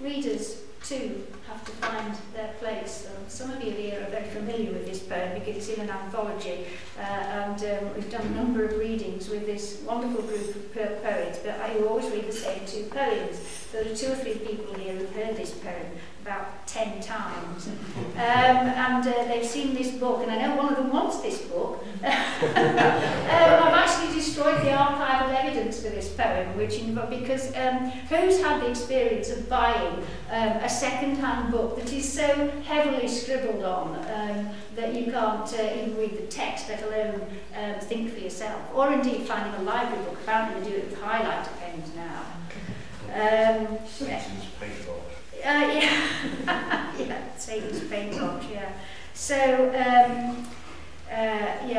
Readers too have to find their place. Some of you here are very familiar with this poem because it's in an anthology, and we've done a number of readings with this wonderful group of poets, but I always read the same two poems. There are 2 or 3 people here who've heard this poem about 10 times, and they've seen this book, and I know one of them wants this book. I've actually destroyed the archival evidence for this poem, because who's had the experience of buying a second-hand book that is so heavily scribbled on that you can't even read the text, let alone think for yourself, or indeed finding a library book? Apparently they do it with highlighter pens now. Satan's paintbox. Yeah, Satan's paintbox, yeah. So,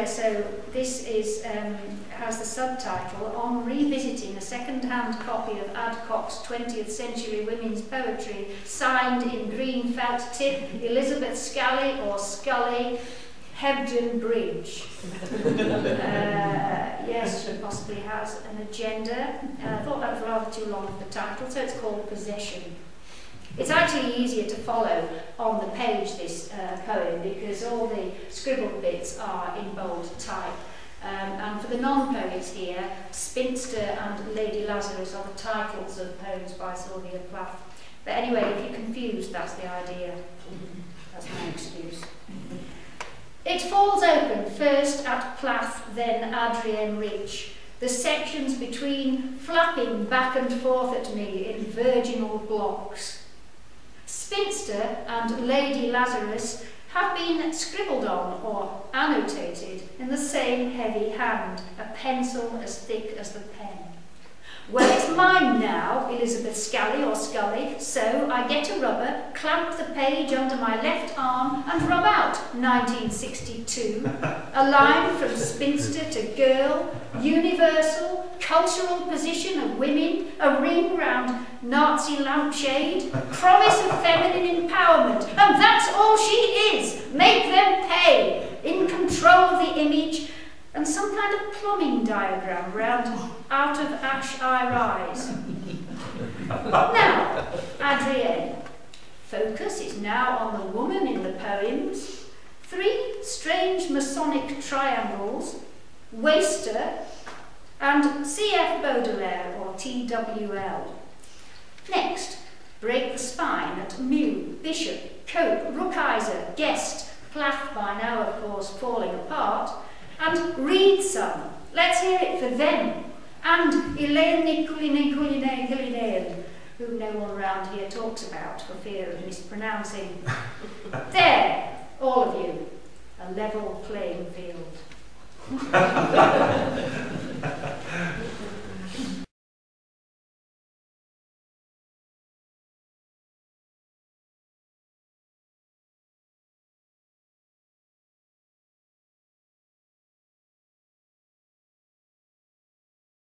so this is has the subtitle, On Revisiting a Second-Hand Copy of Adcock's 20th Century Women's Poetry, signed in green felt tip, Elizabeth Scally or Scully, Hebden Bridge. Yes, she possibly has an agenda. I thought that was rather too long for the title, so it's called Possession. It's actually easier to follow on the page, this poem, because all the scribbled bits are in bold type. And for the non-poets here, Spinster and Lady Lazarus are the titles of poems by Sylvia Plath. But anyway, if you're confused, that's the idea. That's my excuse. It falls open, first at Plath, then Adrienne Rich. The sections between flapping back and forth at me in virginal blocks. Spinster and Lady Lazarus have been scribbled on or annotated in the same heavy hand, a pencil as thick as the pen. Well, it's mine now, Elizabeth Scally or Scully, so I get a rubber, clamp the page under my left arm and rub out 1962, a line from spinster to girl, universal, cultural position of women, a ring round Nazi lampshade, promise of feminine empowerment, and that's all she is, make them pay, in control of the image, and some kind of plumbing diagram round out of ash I rise. Now, Adrienne, focus is now on the woman in the poems. 3 strange Masonic triangles, waster, and C.F. Baudelaire or T.W.L. Next, break the spine at Mew, Bishop, Cope, Rookizer, Guest, Plath by now of course falling apart, and read some. Let's hear it for them. And Elaine Culinean, who no one around here talks about for fear of mispronouncing. There, all of you, a level playing field.